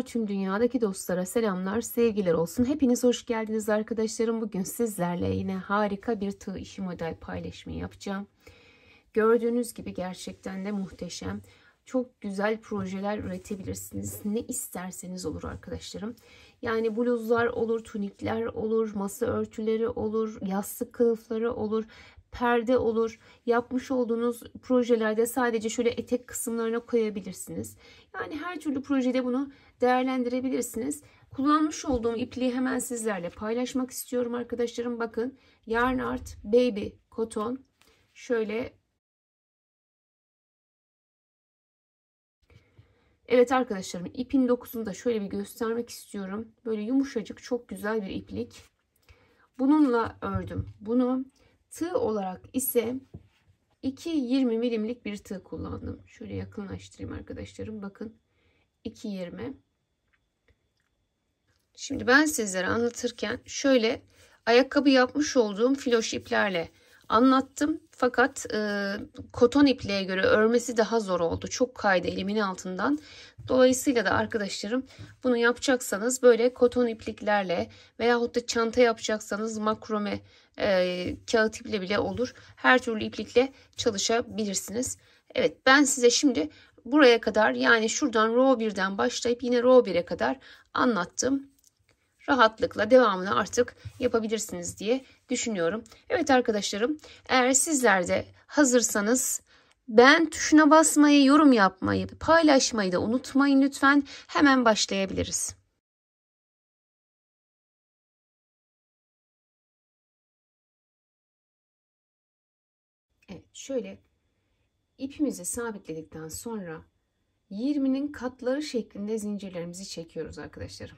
dostlar, tüm dünyadaki dostlara selamlar, sevgiler olsun. Hepiniz hoş geldiniz arkadaşlarım. Bugün sizlerle yine harika bir tığ işi model paylaşımı yapacağım. Gördüğünüz gibi gerçekten de muhteşem. Çok güzel projeler üretebilirsiniz. Ne isterseniz olur arkadaşlarım. Yani bluzlar olur, tunikler olur, masa örtüleri olur, yastık kılıfları olur, perde olur. Yapmış olduğunuz projelerde sadece şöyle etek kısımlarına koyabilirsiniz. Yani her türlü projede bunu değerlendirebilirsiniz. Kullanmış olduğum ipliği hemen sizlerle paylaşmak istiyorum arkadaşlarım. Bakın, Yarn Art Baby Cotton. Şöyle, evet arkadaşlarım, ipin dokusunu da şöyle bir göstermek istiyorum. Böyle yumuşacık, çok güzel bir iplik. Bununla ördüm. Bunu tığ olarak ise 2,20 milimlik bir tığ kullandım. Şöyle yakınlaştırayım arkadaşlarım. Bakın, 2,20. Şimdi ben sizlere anlatırken şöyle ayakkabı yapmış olduğum filoş iplerle anlattım. Fakat koton ipliğe göre örmesi daha zor oldu. Çok kaydı elimin altından. Dolayısıyla da arkadaşlarım, bunu yapacaksanız böyle koton ipliklerle veyahut da çanta yapacaksanız makrome kağıt iple bile olur. Her türlü iplikle çalışabilirsiniz. Evet, ben size şimdi buraya kadar, yani şuradan row 1'den başlayıp yine row 1'e kadar anlattım. Rahatlıkla devamını artık yapabilirsiniz diye düşünüyorum. Evet arkadaşlarım, eğer sizler de hazırsanız beğen tuşuna basmayı, yorum yapmayı, paylaşmayı da unutmayın lütfen. Hemen başlayabiliriz. Evet, şöyle ipimizi sabitledikten sonra 20'nin katları şeklinde zincirlerimizi çekiyoruz arkadaşlarım.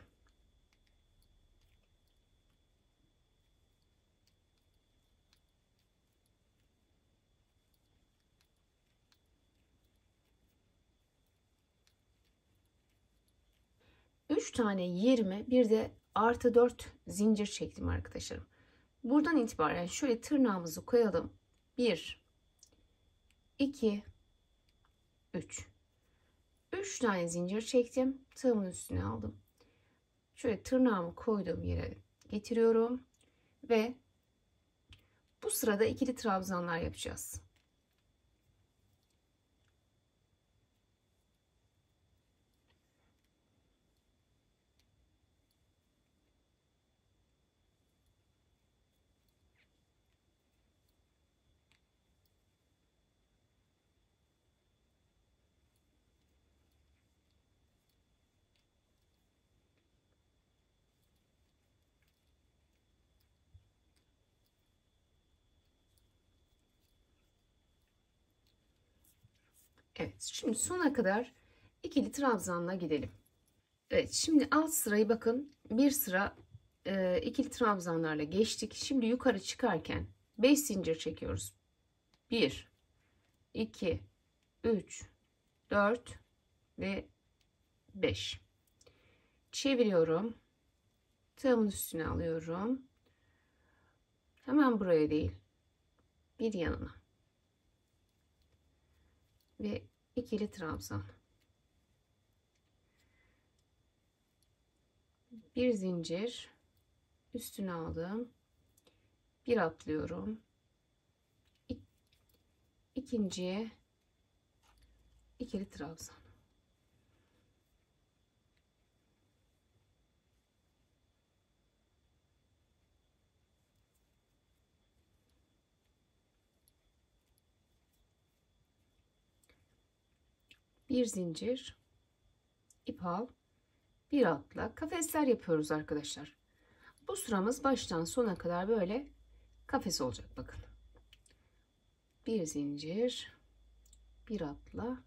Üç tane 20, bir de artı 4 zincir çektim arkadaşlarım. Buradan itibaren şöyle tırnağımızı koyalım. 1, 2, 3. 3 tane zincir çektim. Tığımın üstüne aldım. Şöyle tırnağımı koyduğum yere getiriyorum. Ve bu sırada ikili trabzanlar yapacağız. Evet, şimdi sona kadar ikili trabzanla gidelim. Evet, şimdi alt sırayı bakın, bir sıra ikili trabzanlarla geçtik. Şimdi yukarı çıkarken 5 zincir çekiyoruz. 1, 2, 3, 4 ve 5. Çeviriyorum. Tığımın üstüne alıyorum. Hemen buraya değil, bir yanına. Ve ikili trabzan. Bir zincir üstüne aldım. Bir atlıyorum. İkinciye ikili trabzan. Bir zincir, ip al, bir atla. Kafesler yapıyoruz arkadaşlar. Bu sıramız baştan sona kadar böyle kafes olacak, bakın. Bir zincir, bir atla.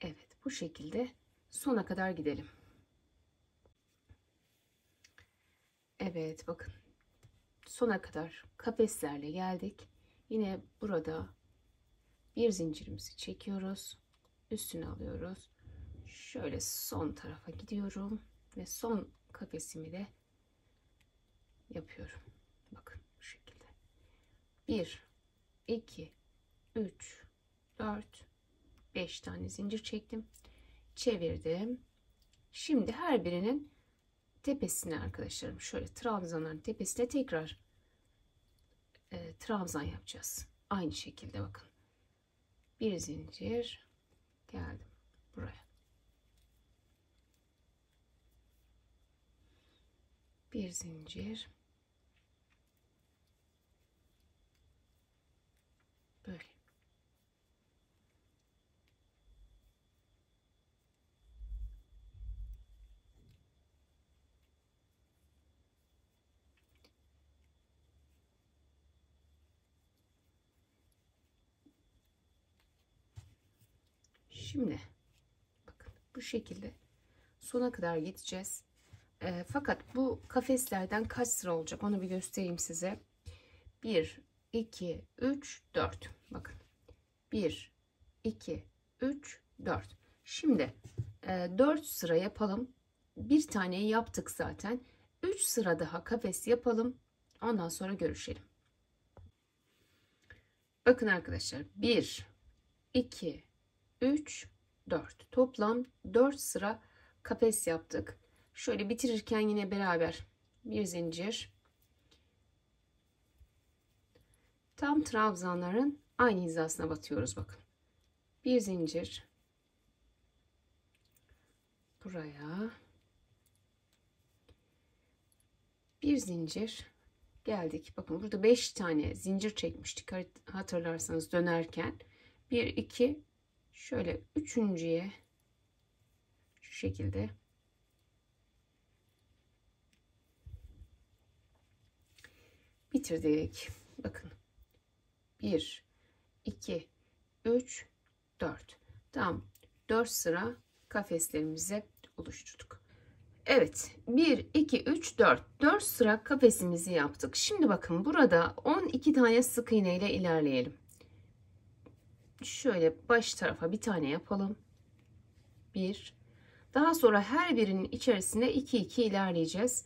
Evet, bu şekilde sona kadar gidelim. Evet, bakın, sona kadar kafeslerle geldik. Yine burada bir zincirimizi çekiyoruz. Üstüne alıyoruz. Şöyle son tarafa gidiyorum ve son kafesimi de yapıyorum. Bakın bu şekilde. 1, 2, 3, 4, 5 tane zincir çektim. Çevirdim. Şimdi her birinin tepesine arkadaşlarım, şöyle trabzanların tepesine tekrar trabzan yapacağız. Aynı şekilde bakın. Bir zincir geldim buraya. Bir zincir. Böyle. Şimdi bakın bu şekilde sona kadar gideceğiz. Fakat bu kafeslerden kaç sıra olacak onu bir göstereyim size. 1, 2, 3, 4. Bakın. 1, 2, 3, 4. Şimdi 4 sıra yapalım. Bir taneyi yaptık zaten. 3 sıra daha kafes yapalım. Ondan sonra görüşelim. Bakın arkadaşlar. 1, 2, 3, 4. Toplam 4 sıra kafes yaptık. Şöyle bitirirken yine beraber bir zincir. Tam trabzanların aynı hizasına batıyoruz bakın. Bir zincir. Buraya. Bir zincir. Geldik. Bakın burada 5 tane zincir çekmiştik. Hatırlarsanız dönerken. 1, 2. Şöyle üçüncüye şu şekilde bitirdik. Bakın. 1, 2, 3, 4. Tamam. 4 sıra kafeslerimizi oluşturduk. Evet. 1, 2, 3, 4. 4 sıra kafesimizi yaptık. Şimdi bakın burada 12 tane sık iğne ile ilerleyelim. Şöyle baş tarafa bir tane yapalım. 1. Daha sonra her birinin içerisine 2 2 ilerleyeceğiz.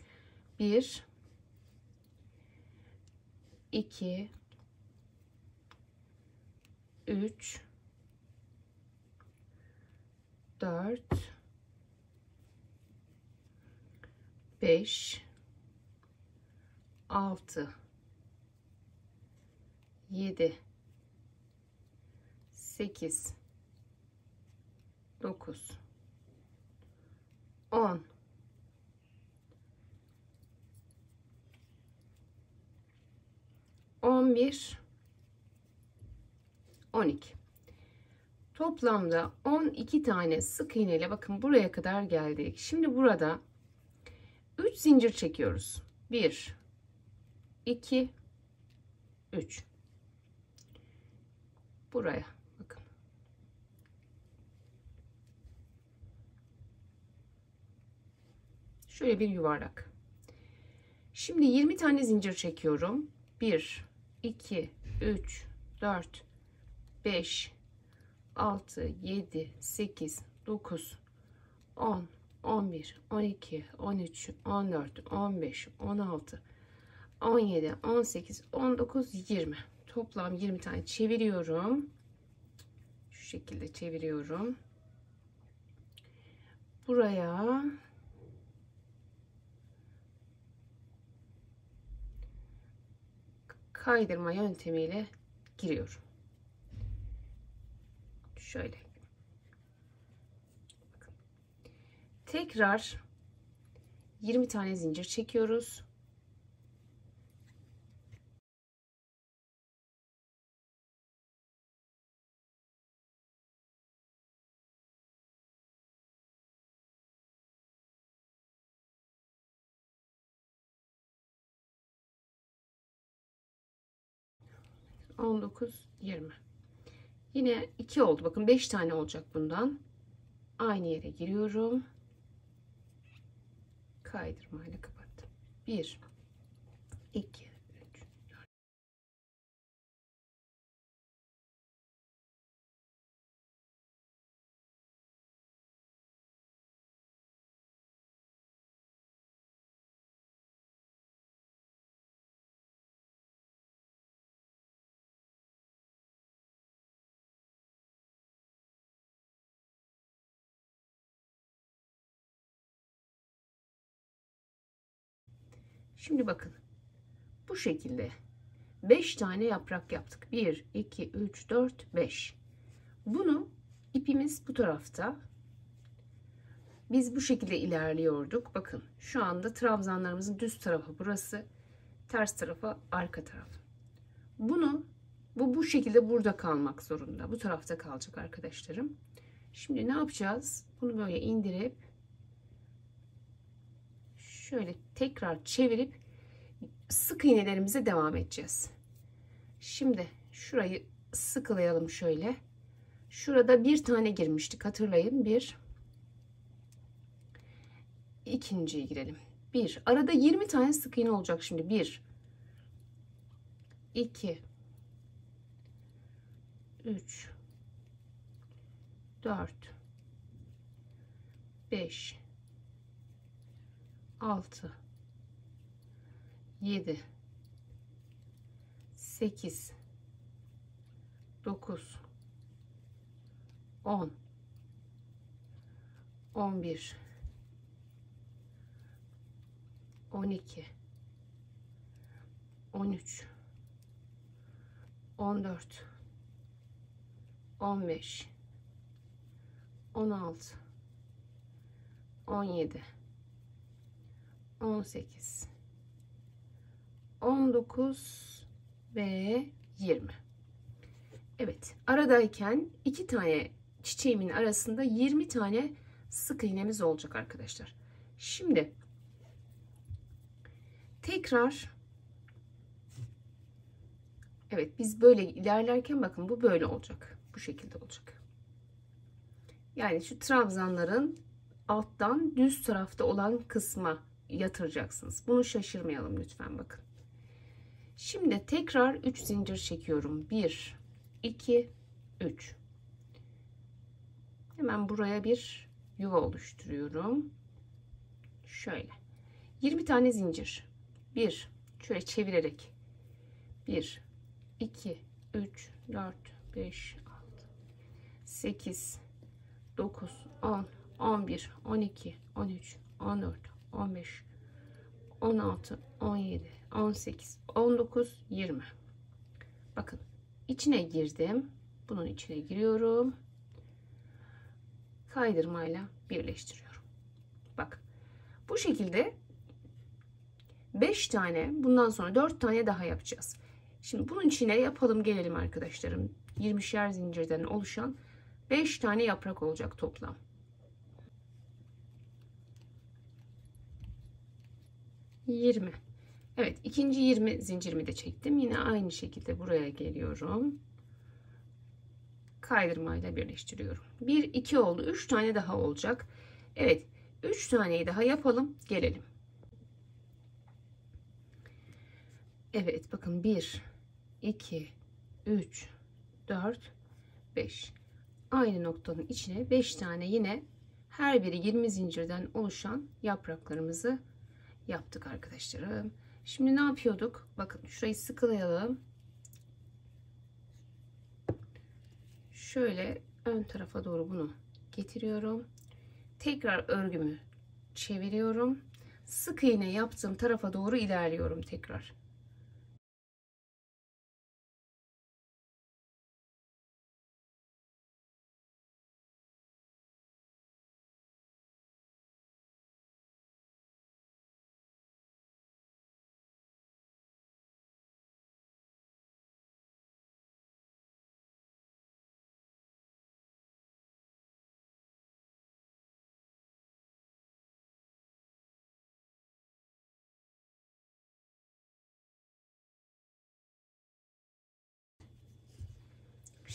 1, 2, 3, 4, 5, 6, 7, 8, 9, 10, 11, 12. Toplamda 12 tane sık iğne ile bakın buraya kadar geldik. Şimdi burada 3 zincir çekiyoruz. 1, 2, 3. Buraya bakın. Şöyle bir yuvarlak. Şimdi 20 tane zincir çekiyorum. 1, 2, 3, 4, 5, 6, 7, 8, 9, 10, 11, 12, 13, 14, 15, 16, 17, 18, 19, 20. Toplam 20 tane çeviriyorum. Şu şekilde çeviriyorum. Buraya kaydırma yöntemiyle giriyorum. Şöyle. Bakın. Tekrar 20 tane zincir çekiyoruz. On dokuz, 20. Yine 2 oldu. Bakın 5 tane olacak bundan. Aynı yere giriyorum. Kaydırmayla kapattım. 1, 2, Şimdi bakın. Bu şekilde 5 tane yaprak yaptık. 1, 2, 3, 4, 5. Bunu ipimiz bu tarafta. Biz bu şekilde ilerliyorduk. Bakın şu anda trabzanlarımızın düz tarafı burası. Ters tarafı arka taraf. Bunu bu şekilde burada kalmak zorunda. Bu tarafta kalacak arkadaşlarım. Şimdi ne yapacağız? Bunu böyle indirip şöyle tekrar çevirip sık iğnelerimize devam edeceğiz. Şimdi şurayı sıkılayalım şöyle. Şurada bir tane girmiştik. Hatırlayın. Bir. İkinciye girelim. Bir. Arada 20 tane sık iğne olacak şimdi. 1 2 3 4 5 6 7 8 9 10 11 12 13 14 15 16 17 18 19 ve 20. Evet, aradayken 2 tane çiçeğimin arasında 20 tane sık iğnemiz olacak arkadaşlar. Şimdi tekrar, evet, biz böyle ilerlerken bakın bu böyle olacak. Bu şekilde olacak. Yani şu trabzanların alttan düz tarafta olan kısma yatıracaksınız. Bunu şaşırmayalım lütfen, bakın. Şimdi tekrar 3 zincir çekiyorum. 1 2 3. Hemen buraya bir yuva oluşturuyorum. Şöyle 20 tane zincir. 1, şöyle çevirerek 1 2 3 4 5 6 8 9 10 11 12 13 14 15 16 17 18 19 20. Bakın içine girdim. Bunun içine giriyorum. Kaydırmayla birleştiriyorum. Bak bu şekilde 5 tane, bundan sonra 4 tane daha yapacağız. Şimdi bunun içine yapalım gelelim arkadaşlarım. 20'şer zincirden oluşan 5 tane yaprak olacak toplam. ...20. Evet, ikinci 20 zincirimi de çektim. Yine aynı şekilde buraya geliyorum. Kaydırmayla birleştiriyorum. 1 2 oldu. 3 tane daha olacak. Evet, 3 taneyi daha yapalım gelelim. Evet, bakın 1 2 3 4 5. Aynı noktanın içine 5 tane yine her biri 20 zincirden oluşan yapraklarımızı yaptık arkadaşlarım. Şimdi ne yapıyorduk? Bakın şurayı sıkılayalım. Şöyle ön tarafa doğru bunu getiriyorum. Tekrar örgümü çeviriyorum. Sık iğne yaptığım tarafa doğru ilerliyorum tekrar.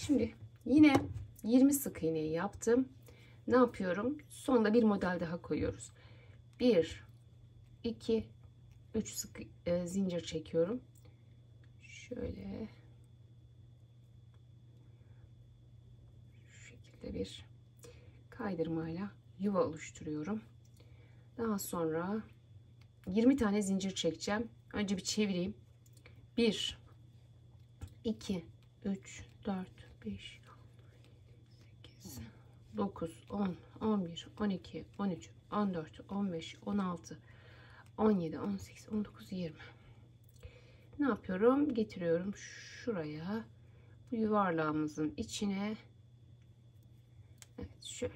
Şimdi yine 20 sık iğneyi yaptım. Ne yapıyorum? Sonda bir model daha koyuyoruz. 1 2 3 sık zincir çekiyorum. Şöyle şu şekilde bir kaydırmayla yuva oluşturuyorum. Daha sonra 20 tane zincir çekeceğim. Önce bir çevireyim. 1 2 3 4 5 8 9 10 11 12 13 14 15 16 17, 18, 19, 20. Ne yapıyorum? Getiriyorum şuraya. Bu yuvarlağımızın içine. Evet, şöyle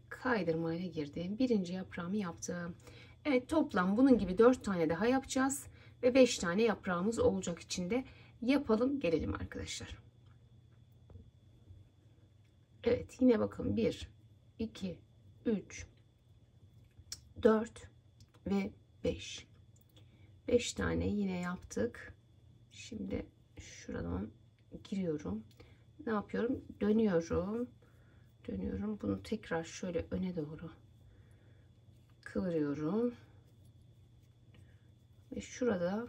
kaydırmayla girdim. Birinci yaprağımı yaptım. Evet, toplam bunun gibi 4 tane daha yapacağız. Ve 5 tane yaprağımız olacak içinde. Yapalım gelelim arkadaşlar. Evet, yine bakın 1, 2, 3, 4 ve 5. 5 tane yine yaptık. Şimdi şuradan giriyorum. Ne yapıyorum? Dönüyorum. Dönüyorum. Bunu tekrar şöyle öne doğru kıvırıyorum. Ve şurada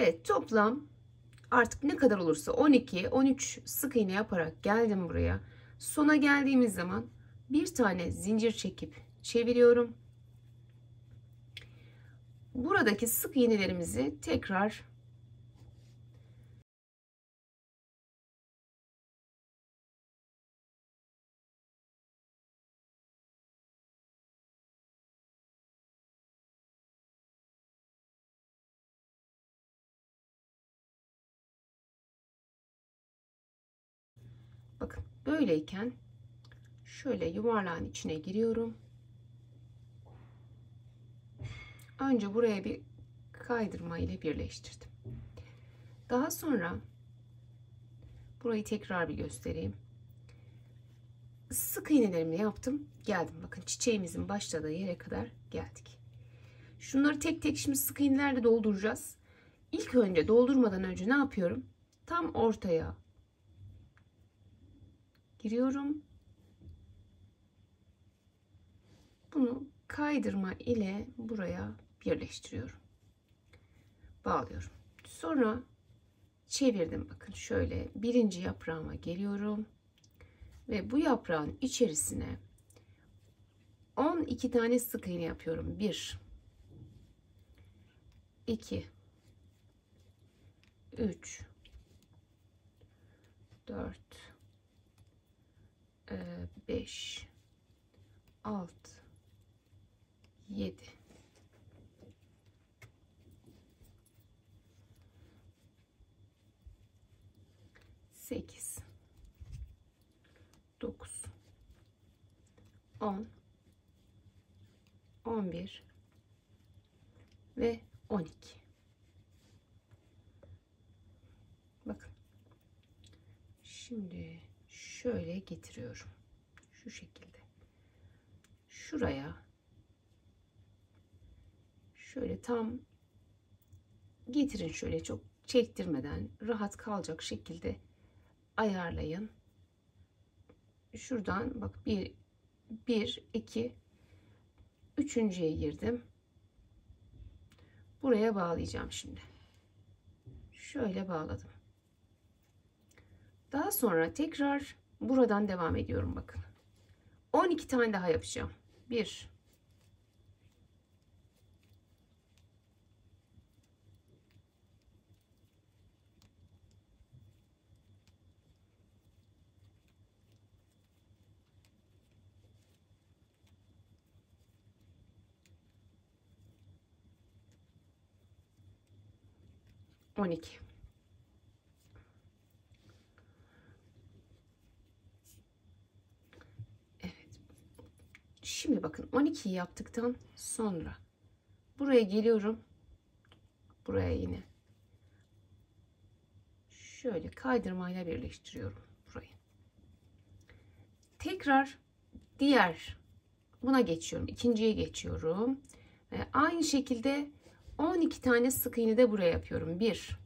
evet, toplam artık ne kadar olursa 12 13 sık iğne yaparak geldim buraya. Sona geldiğimiz zaman bir tane zincir çekip çeviriyorum. Buradaki sık iğnelerimizi tekrar bakın böyleyken şöyle yuvarlağın içine giriyorum. Önce buraya bir kaydırma ile birleştirdim. Daha sonra burayı tekrar bir göstereyim. Sık iğnelerimi yaptım. Geldim. Bakın çiçeğimizin başladığı yere kadar geldik. Şunları tek tek şimdi sık iğnelerle dolduracağız. İlk önce doldurmadan önce ne yapıyorum? Tam ortaya giriyorum. Bunu kaydırma ile buraya birleştiriyorum. Bağlıyorum. Sonra çevirdim. Bakın şöyle birinci yaprağıma geliyorum. Ve bu yaprağın içerisine 12 tane sık iğne yapıyorum. 1, 2, 3, 4, 5, 6, 7, 8, 9, 10, 11 ve 12. Bakın. Şimdi şöyle getiriyorum. Şu şekilde. Şuraya şöyle tam getirin, şöyle çok çektirmeden rahat kalacak şekilde ayarlayın. Şuradan bak 1 2 üçüncüye girdim. Buraya bağlayacağım şimdi. Şöyle bağladım. Daha sonra tekrar buradan devam ediyorum bakın. 12 tane daha yapacağım. 1, 12. Evet. Şimdi bakın 12'yi yaptıktan sonra buraya geliyorum. Buraya yine şöyle kaydırmayla birleştiriyorum burayı. Tekrar diğer buna geçiyorum. İkinciye geçiyorum. Ve aynı şekilde 12 tane sık iğne de buraya yapıyorum. 1,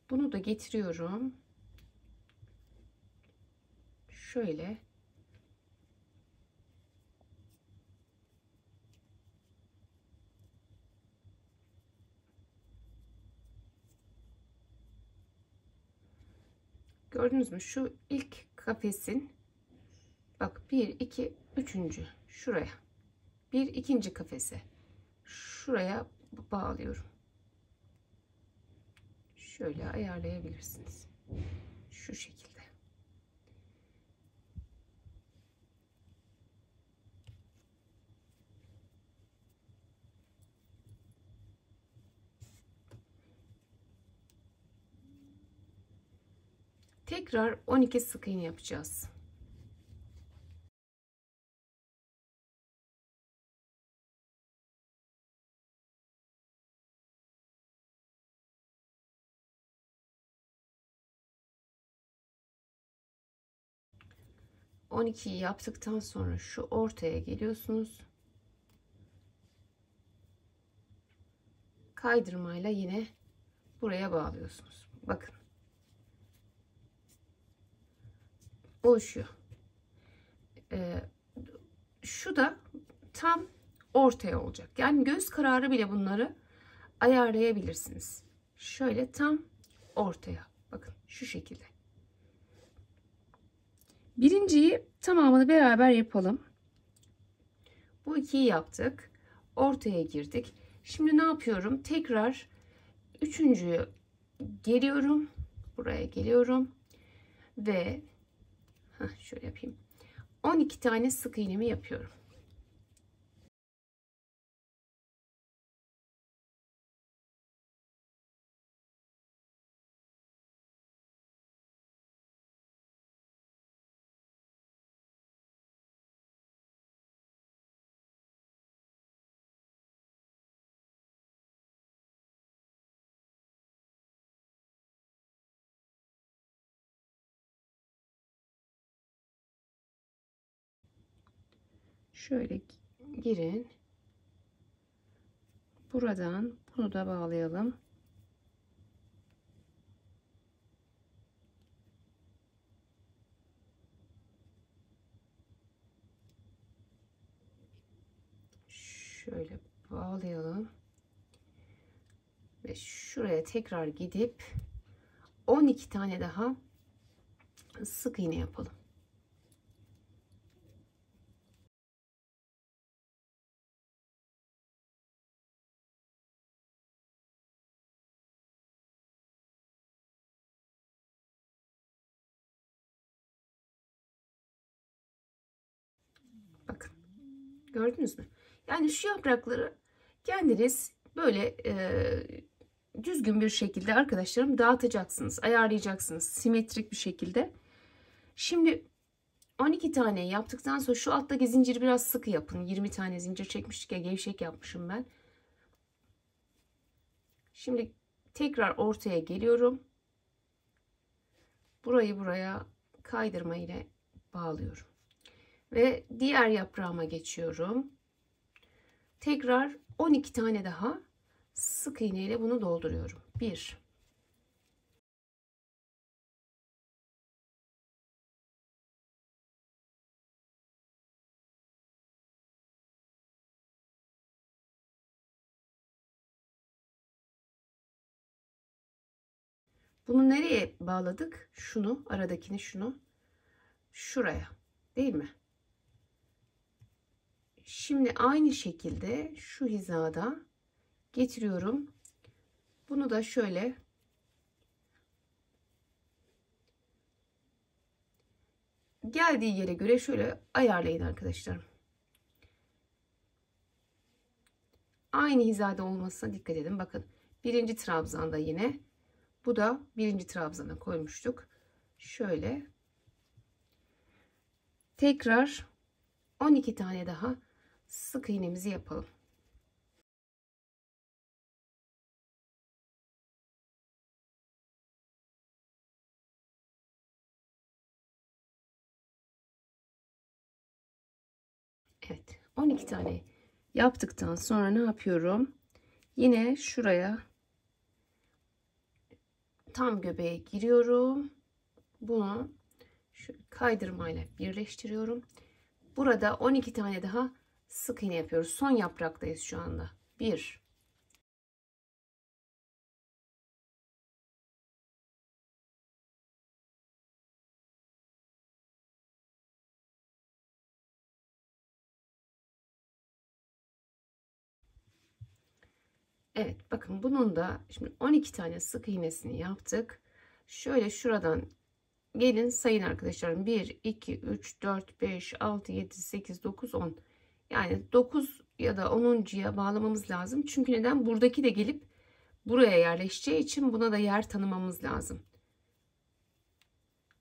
Bunu da getiriyorum. Şöyle. Gördünüz mü? Şu ilk kafesin, bak 1, 2, 3. şuraya. Bir ikinci kafese. Şuraya bağlıyorum. Şöyle ayarlayabilirsiniz. Şu şekilde. Tekrar 12 sık iğne yapacağız. On 12'yi yaptıktan sonra şu ortaya geliyorsunuz. Kaydırmayla yine buraya bağlıyorsunuz. Bakın. Oluşuyor. Şu da tam ortaya olacak. Yani göz kararı bile bunları ayarlayabilirsiniz. Şöyle tam ortaya. Bakın şu şekilde. Birinciyi tamamını beraber yapalım. Bu ikiyi yaptık. Ortaya girdik. Şimdi ne yapıyorum? Tekrar üçüncüyü geliyorum. Buraya geliyorum. Ve şöyle yapayım. 12 tane sık iğnemi yapıyorum. Şöyle girin. Buradan bunu da bağlayalım. Şöyle bağlayalım. Ve şuraya tekrar gidip 12 tane daha sık iğne yapalım. Bakın. Gördünüz mü? Yani şu yaprakları kendiniz böyle düzgün bir şekilde arkadaşlarım dağıtacaksınız, ayarlayacaksınız simetrik bir şekilde. Şimdi 12 tane yaptıktan sonra şu alttaki zinciri biraz sıkı yapın. 20 tane zincir çekmiştik ya, gevşek yapmışım ben. Şimdi tekrar ortaya geliyorum. Burayı buraya kaydırma ile bağlıyorum. Ve diğer yaprağıma geçiyorum. Tekrar 12 tane daha sık iğne ile bunu dolduruyorum. 1, bunu nereye bağladık? Şunu, aradakini, şunu şuraya, değil mi? Şimdi aynı şekilde şu hizada getiriyorum. Bunu da şöyle geldiği yere göre şöyle ayarlayın arkadaşlarım. Aynı hizada olmasına dikkat edin. Bakın birinci trabzanda yine, bu da birinci trabzana koymuştuk. Şöyle tekrar 12 tane daha sık iğnemizi yapalım. Evet, 12 tane yaptıktan sonra ne yapıyorum? Yine şuraya tam göbeğe giriyorum. Bunu şöyle kaydırmayla birleştiriyorum. Burada 12 tane daha sık iğne yapıyoruz. Son yapraktayız şu anda. 1, evet, bakın bunun da şimdi 12 tane sık iğnesini yaptık. Şöyle şuradan gelin sayın arkadaşlarım. 1, 2, 3, 4, 5, 6, 7, 8, 9, 10. Yani 9 ya da 10'uncuya bağlamamız lazım. Çünkü neden? Buradaki de gelip buraya yerleşeceği için buna da yer tanımamız lazım.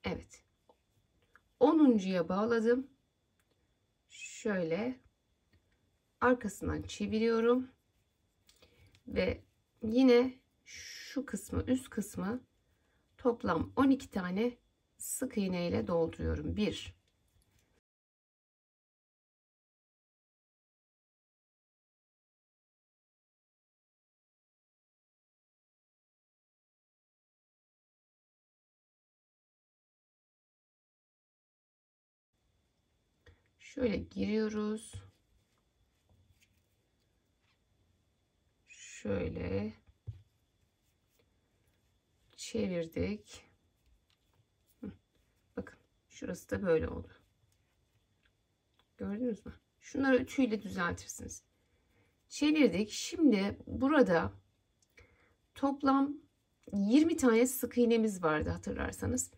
Evet. 10'uncuya bağladım. Şöyle arkasından çeviriyorum. Ve yine şu kısmı, üst kısmı toplam 12 tane sık iğne ile dolduruyorum. 1, şöyle giriyoruz. Şöyle çevirdik. Bakın şurası da böyle oldu. Gördünüz mü? Şunları ütüyle düzeltirsiniz. Çevirdik. Şimdi burada toplam 20 tane sık iğnemiz vardı hatırlarsanız.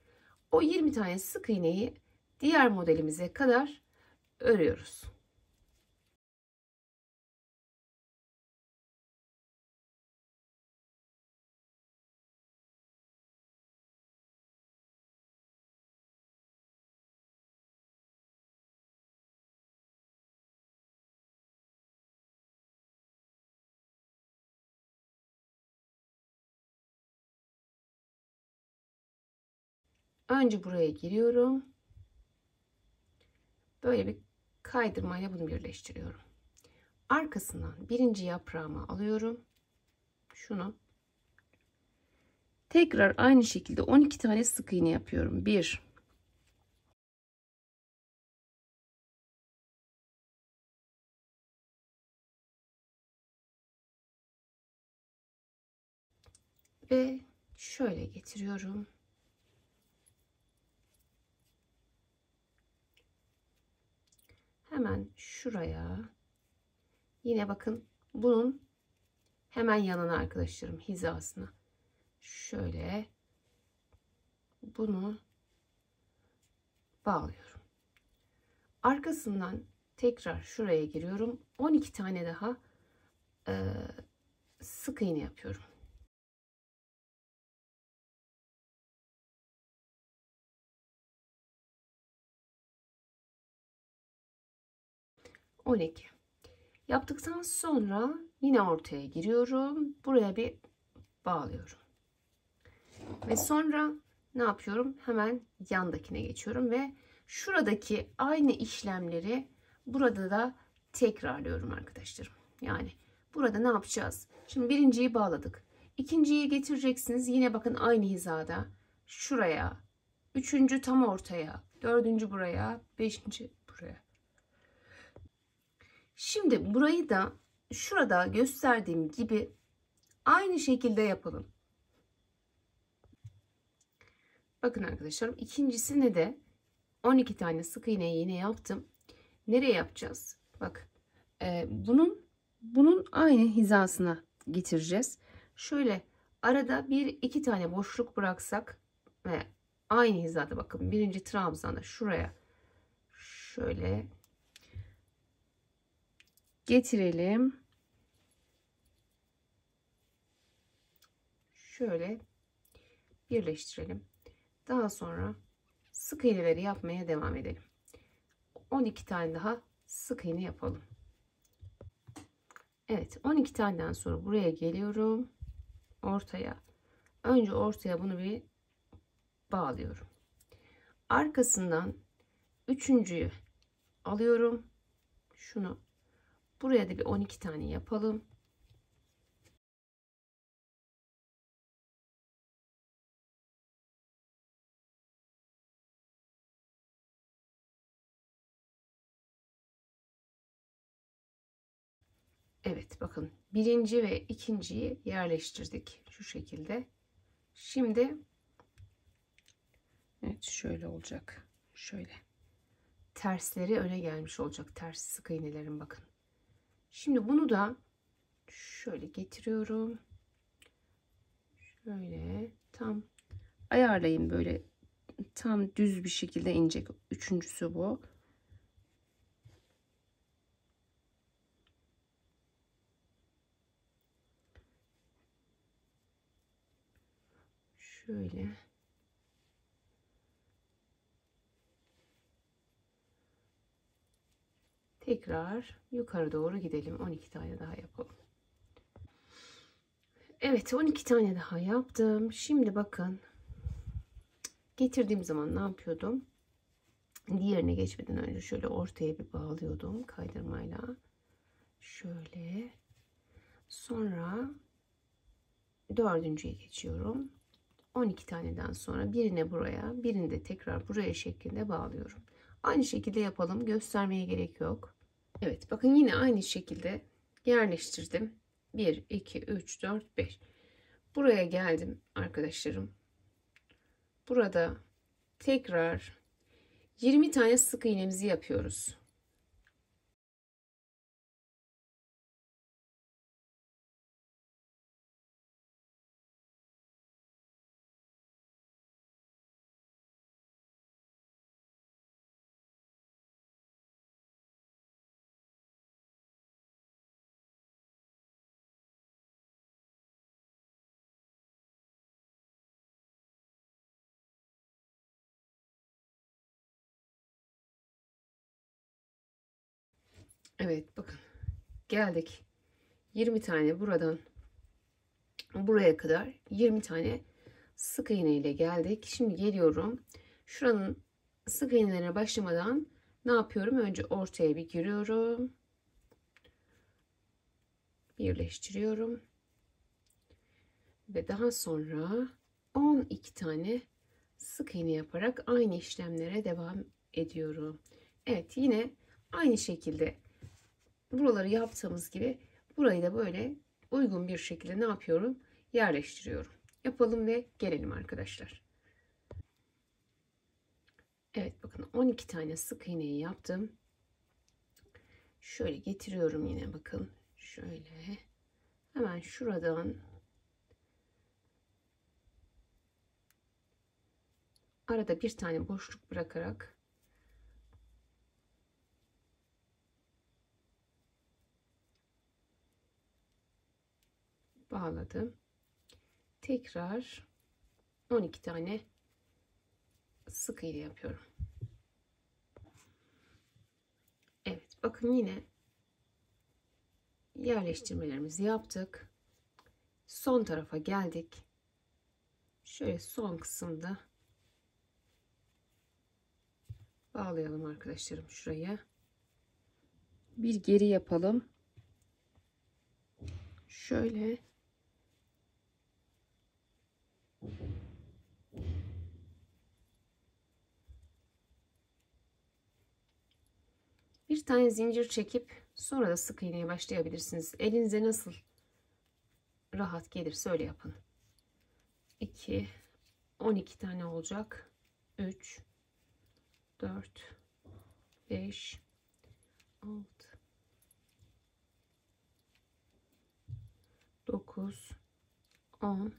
O 20 tane sık iğneyi diğer modelimize kadar örüyoruz. Önce buraya giriyorum. Böyle bir kaydırmayla bunu birleştiriyorum. Arkasından birinci yaprağımı alıyorum. Şunu. Tekrar aynı şekilde 12 tane sık iğne yapıyorum. 1, ve şöyle getiriyorum. Hemen şuraya. Yine bakın bunun hemen yanına arkadaşlarım, hizasına. Şöyle bunu bağlıyorum. Arkasından tekrar şuraya giriyorum. 12 tane daha sık iğne yapıyorum. Yaptıktan sonra yine ortaya giriyorum. Buraya bir bağlıyorum. Ve sonra ne yapıyorum? Hemen yandakine geçiyorum ve şuradaki aynı işlemleri burada da tekrarlıyorum arkadaşlarım. Yani burada ne yapacağız? Şimdi birinciyi bağladık. İkinciyi getireceksiniz. Yine bakın aynı hizada. Şuraya. Üçüncü tam ortaya. Dördüncü buraya. Beşinci buraya. Şimdi burayı da şurada gösterdiğim gibi aynı şekilde yapalım. Bakın arkadaşlarım, ikincisini de 12 tane sık iğneyi yine yaptım. Nereye yapacağız? Bak, bunun aynı hizasına getireceğiz. Şöyle arada bir iki tane boşluk bıraksak ve aynı hizada, bakın birinci trabzanı şuraya şöyle getirelim. Şöyle birleştirelim. Daha sonra sık iğneleri yapmaya devam edelim. 12 tane daha sık iğne yapalım. Evet, 12 taneden sonra buraya geliyorum. Ortaya. Önce ortaya bunu bir bağlıyorum. Arkasından üçüncüyü alıyorum. Şunu buraya da bir 12 tane yapalım. Evet, bakın birinci ve ikinciyi yerleştirdik şu şekilde. Şimdi evet, şöyle olacak. Şöyle. Tersleri öne gelmiş olacak. Ters sık iğnelerin, bakın. Şimdi bunu da şöyle getiriyorum. Şöyle tam ayarlayın, böyle tam düz bir şekilde inecek. Üçüncüsü bu. Şöyle. Tekrar yukarı doğru gidelim. 12 tane daha yapalım. Evet, 12 tane daha yaptım. Şimdi bakın, getirdiğim zaman ne yapıyordum? Diğerine geçmeden önce şöyle ortaya bir bağlıyordum kaydırmayla. Şöyle. Sonra dördüncüye geçiyorum. 12 taneden sonra birine buraya, birini de tekrar buraya şeklinde bağlıyorum. Aynı şekilde yapalım. Göstermeye gerek yok. Evet, bakın yine aynı şekilde yerleştirdim. 1, 2, 3, 4, 5. Buraya geldim arkadaşlarım. Burada tekrar 20 tane sık iğnemizi yapıyoruz. Evet, bakın geldik. 20 tane buradan buraya kadar 20 tane sık iğne ile geldik. Şimdi geliyorum. Şuranın sık iğnelerine başlamadan ne yapıyorum? Önce ortaya bir giriyorum. Birleştiriyorum. Ve daha sonra 12 tane sık iğne yaparak aynı işlemlere devam ediyorum. Evet, yine aynı şekilde buraları yaptığımız gibi burayı da böyle uygun bir şekilde ne yapıyorum? Yerleştiriyorum. Yapalım ve gelelim arkadaşlar. Evet, bakın 12 tane sık iğneyi yaptım. Şöyle getiriyorum yine, bakın. Şöyle hemen şuradan arada bir tane boşluk bırakarak bağladım. Tekrar 12 tane sık iğne yapıyorum. Evet, bakın yine yerleştirmelerimizi yaptık. Son tarafa geldik. Şöyle son kısımda bağlayalım arkadaşlarım şuraya. Bir geri yapalım. Şöyle bir tane zincir çekip sonra da sık iğneye başlayabilirsiniz. Elinize nasıl rahat gelirse öyle yapın. 2, 12 tane olacak. 3, 4, 5, 6, 9, 10,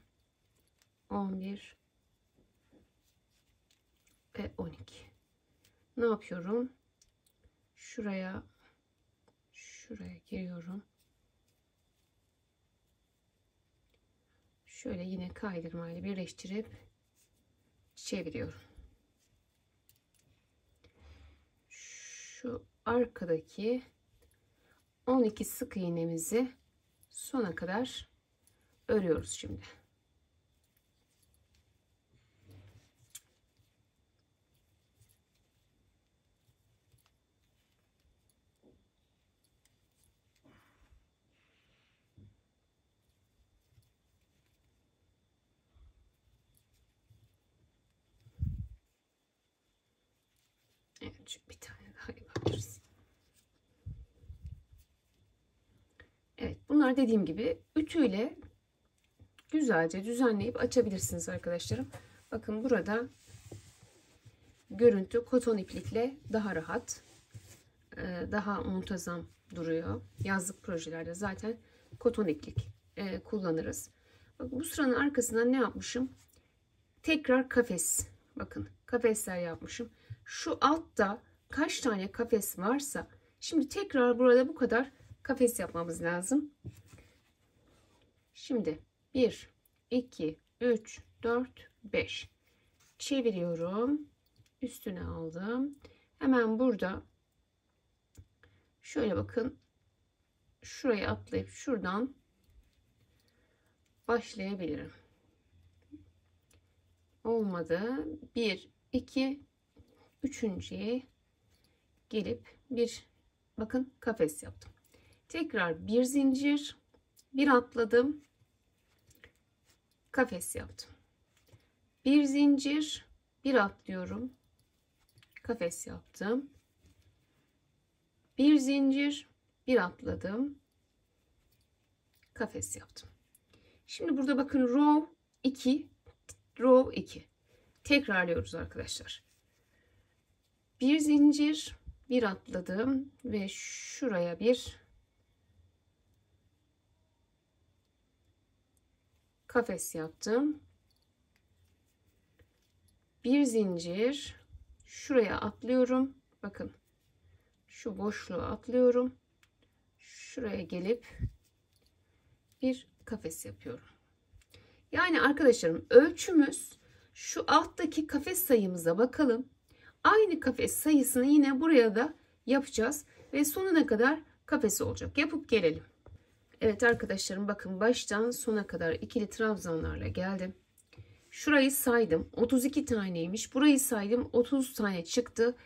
11 ve 12. Ne yapıyorum? Şuraya giriyorum. Şöyle yine kaydırmayla birleştirip çeviriyorum. Şu arkadaki 12 sık iğnemizi sona kadar örüyoruz şimdi. Evet, bir tane daha yapabiliriz. Bunlar dediğim gibi ütüyle güzelce düzenleyip açabilirsiniz arkadaşlarım. Bakın burada görüntü koton iplikle daha rahat, daha muntazam duruyor. Yazlık projelerde zaten koton iplik kullanırız. Bak, bu sıranın arkasından ne yapmışım? Tekrar kafes. Bakın kafesler yapmışım. Şu altta kaç tane kafes varsa şimdi tekrar burada bu kadar kafes yapmamız lazım. Şimdi 1, 2, 3, 4, 5 çeviriyorum. Üstüne aldım. Hemen burada şöyle bakın. Şuraya atlayıp şuradan başlayabilirim. Olmadı. 1, 2, üçüncüye gelip bir bakın kafes yaptım. Tekrar bir zincir, bir atladım. Kafes yaptım. Bir zincir, bir atlıyorum. Kafes yaptım. Bir zincir, bir atladım. Kafes yaptım. Şimdi burada bakın row 2, row 2. Tekrarlıyoruz arkadaşlar. Bir zincir, bir atladım ve şuraya bir kafes yaptım. Bir zincir, şuraya atlıyorum. Bakın şu boşluğu atlıyorum. Şuraya gelip bir kafes yapıyorum. Yani arkadaşlarım ölçümüz şu alttaki kafes sayımıza bakalım. Aynı kafes sayısını yine buraya da yapacağız ve sonuna kadar kafes olacak. Yapıp gelelim. Evet arkadaşlarım bakın baştan sona kadar ikili trabzanlarla geldim. Şurayı saydım 32 taneymiş. Burayı saydım 30 tane çıktı.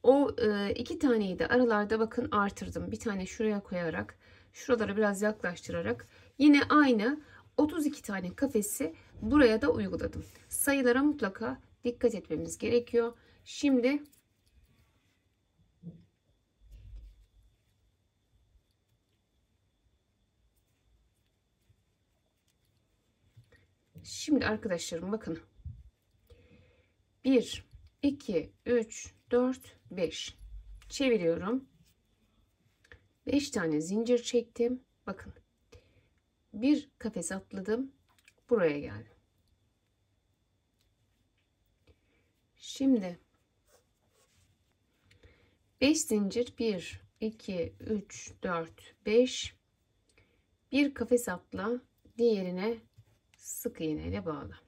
O iki taneyi de aralarda bakın artırdım. Bir tane şuraya koyarak şuraları biraz yaklaştırarak yine aynı 32 tane kafesi buraya da uyguladım. Sayılara mutlaka dikkat etmemiz gerekiyor. Şimdi arkadaşlarım bakın. 1, 2, 3, 4, 5 çeviriyorum. 5 tane zincir çektim. Bakın. Bir kafes atladım. Buraya geldim. Şimdi 5 zincir 1, 2, 3, 4, 5 bir kafes atla diğerine sık iğne ile bağla.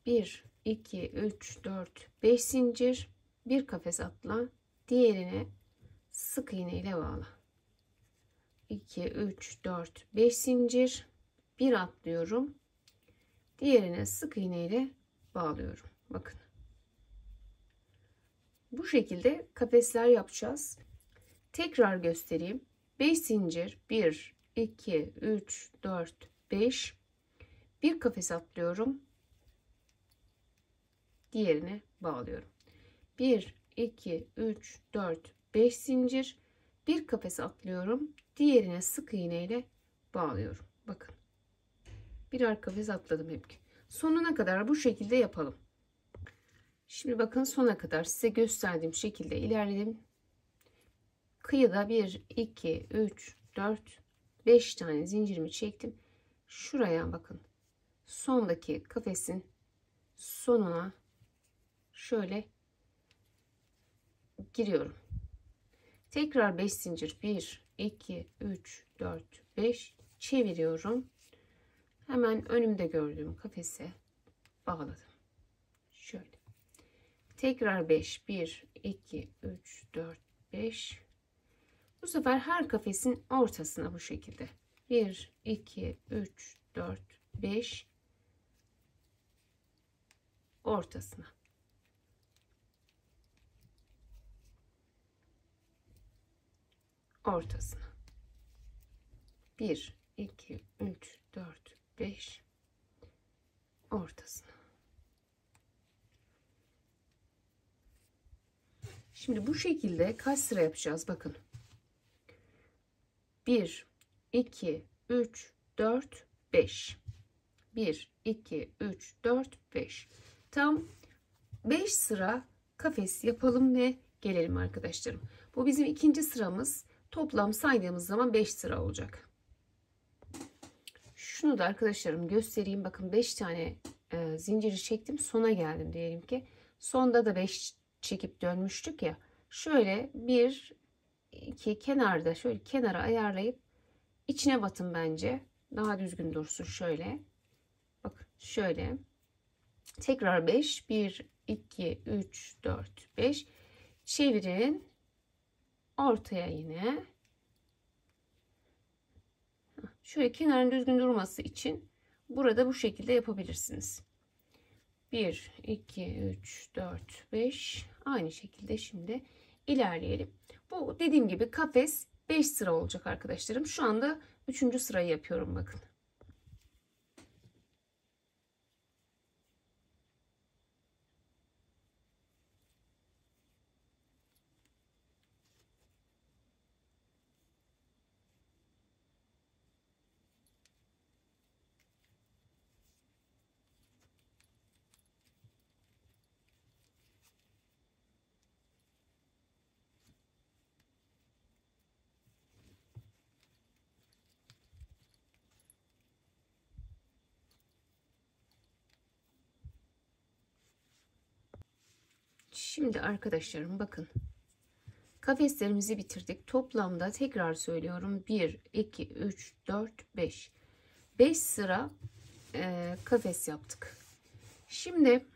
1, 2, 3, 4, 5 zincir bir kafes atla diğerine sık iğne ile bağla. 2, 3, 4, 5 zincir bir atlıyorum. Diğerine sık iğne ile bağlıyorum. Bakın. Bu şekilde kafesler yapacağız. Tekrar göstereyim. 5 zincir 1, 2, 3, 4, 5 bir kafes atlıyorum. Diğerine bağlıyorum. 1, 2, 3, 4, 5 zincir bir kafes atlıyorum. Diğerine sık iğne ile bağlıyorum. Bakın. Birer kafes atladım hep. Sonuna kadar bu şekilde yapalım. Şimdi bakın sona kadar size gösterdiğim şekilde ilerledim. Kıyıda 1, 2, 3, 4, 5 tane zincirimi çektim. Şuraya bakın. Sondaki kafesin sonuna şöyle giriyorum. Tekrar 5 zincir 1, 2, 3, 4, 5 çeviriyorum. Hemen önümde gördüğüm kafese bağladım. Şöyle. Tekrar 5, 1, 2, 3, 4, 5. Bu sefer her kafesin ortasına bu şekilde. 1, 2, 3, 4, 5 ortasına. Ortasına. 1, 2, 3, 4, 5 ortasına. Şimdi bu şekilde kaç sıra yapacağız? Bakın. 1, 2, 3, 4, 5. 1, 2, 3, 4, 5. Tam 5 sıra kafes yapalım ve gelelim arkadaşlarım. Bu bizim ikinci sıramız. Toplam saydığımız zaman 5 sıra olacak. Şunu da arkadaşlarım göstereyim. Bakın 5 tane zinciri çektim. Sona geldim diyelim ki. Sonda da 5 çekip dönmüştük ya. Şöyle 1, 2 kenarda şöyle kenara ayarlayıp içine batın bence. Daha düzgün dursun şöyle. Bak şöyle. Tekrar 5. 1, 2, 3, 4, 5. Çevirin. Ortaya yine. Şöyle kenarın düzgün durması için burada bu şekilde yapabilirsiniz. 1, 2, 3, 4, 5. Aynı şekilde şimdi ilerleyelim. Bu dediğim gibi kafes 5 sıra olacak arkadaşlarım. Şu anda 3. sırayı yapıyorum bakın. Şimdi arkadaşlarım bakın. Kafeslerimizi bitirdik. Toplamda tekrar söylüyorum. 1, 2, 3, 4, 5. 5 sıra kafes yaptık. Şimdi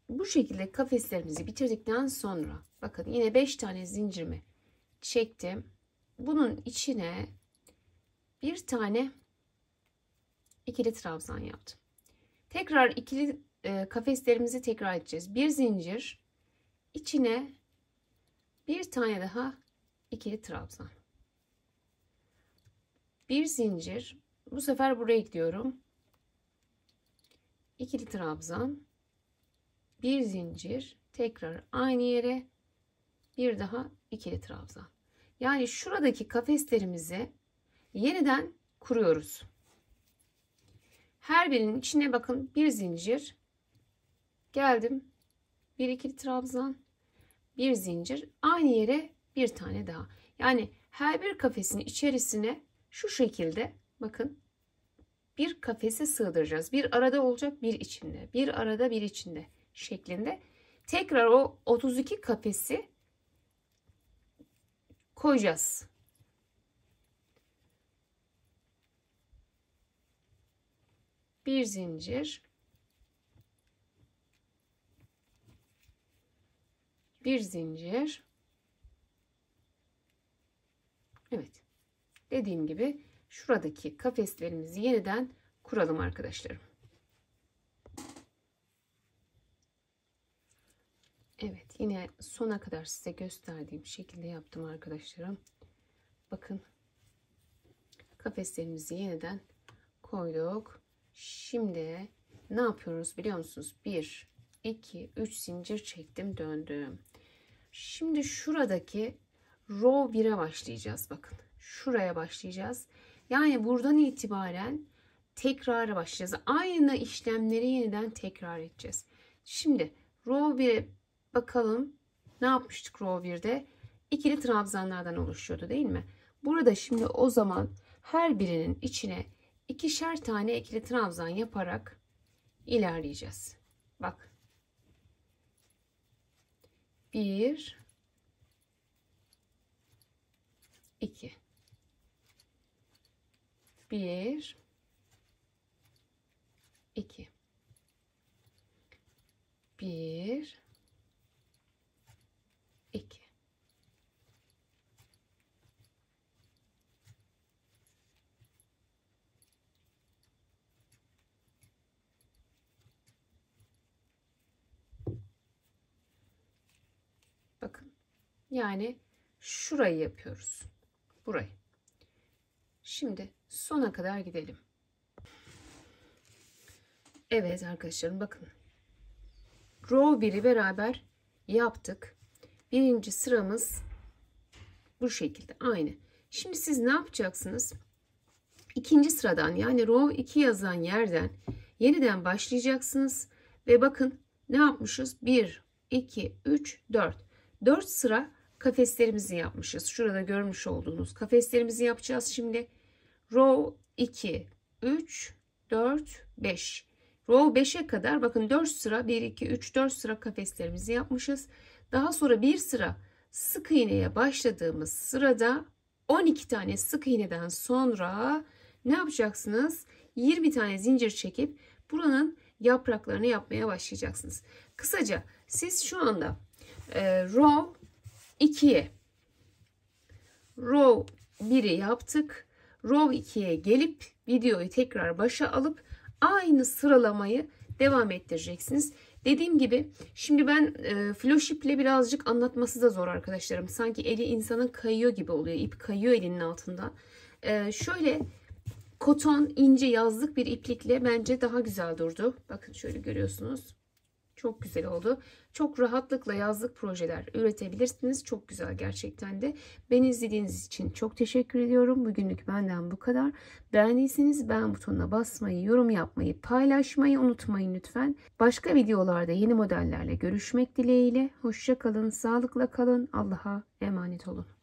bu şekilde kafeslerimizi bitirdikten sonra bakın yine 5 tane zincirimi çektim. Bunun içine bir tane ikili trabzan yaptım. Tekrar ikili kafeslerimizi tekrar edeceğiz. Bir zincir, içine bir tane daha ikili trabzan. Bir zincir, bu sefer buraya gidiyorum. İkili trabzan, bir zincir, tekrar aynı yere bir daha ikili trabzan. Yani şuradaki kafeslerimizi yeniden kuruyoruz. Her birinin içine bakın bir zincir, geldim, bir ikili trabzan, bir zincir, aynı yere bir tane daha. Yani her bir kafesin içerisine şu şekilde bakın bir kafese sığdıracağız. Bir arada olacak, bir içinde, bir arada, bir içinde şeklinde. Tekrar o 32 kafesi koyacağız. Bir zincir, bir zincir. Evet. Dediğim gibi şuradaki kafeslerimizi yeniden kuralım arkadaşlarım. Evet, yine sona kadar size gösterdiğim şekilde yaptım arkadaşlarım. Bakın kafeslerimizi yeniden koyduk. Şimdi ne yapıyoruz biliyor musunuz? 1, 2, 3 zincir çektim, döndüm. Şimdi şuradaki row 1'e başlayacağız. Bakın şuraya başlayacağız. Yani buradan itibaren tekrara başlayacağız. Aynı işlemleri yeniden tekrar edeceğiz. Şimdi row 1'e bakalım. Ne yapmıştık row 1'de? İkili trabzanlardan oluşuyordu değil mi? Burada şimdi o zaman her birinin içine ikişer tane ikili trabzan yaparak ilerleyeceğiz. Bak. 1, 2, 1, 2, 1, 2. Bakın. Yani şurayı yapıyoruz. Burayı. Şimdi sona kadar gidelim. Evet arkadaşlarım bakın. Row 1'i beraber yaptık. Birinci sıramız bu şekilde aynı. Şimdi siz ne yapacaksınız? İkinci sıradan, yani row 2 yazan yerden yeniden başlayacaksınız. Ve bakın ne yapmışız? 1, 2, 3, 4. 4 sıra kafeslerimizi yapmışız. Şurada görmüş olduğunuz kafeslerimizi yapacağız şimdi. Row 2, 3, 4, 5. Row 5'e kadar bakın 4 sıra 1, 2, 3, 4 sıra kafeslerimizi yapmışız. Daha sonra bir sıra sık iğneye başladığımız sırada 12 tane sık iğneden sonra ne yapacaksınız? 20 tane zincir çekip buranın yapraklarını yapmaya başlayacaksınız. Kısaca siz şu anda row 2'ye, row 1'i yaptık. Row 2'ye gelip videoyu tekrar başa alıp aynı sıralamayı devam ettireceksiniz. Dediğim gibi şimdi ben floş iple birazcık anlatması da zor arkadaşlarım. Sanki eli insanın kayıyor gibi oluyor. İp kayıyor elinin altında. Şöyle koton ince yazlık bir iplikle bence daha güzel durdu. Bakın şöyle görüyorsunuz. Çok güzel oldu. Çok rahatlıkla yazlık projeler üretebilirsiniz. Çok güzel gerçekten de. Beni izlediğiniz için çok teşekkür ediyorum. Bugünlük benden bu kadar. Beğendiyseniz beğen butonuna basmayı, yorum yapmayı, paylaşmayı unutmayın lütfen. Başka videolarda yeni modellerle görüşmek dileğiyle. Hoşça kalın, sağlıkla kalın. Allah'a emanet olun.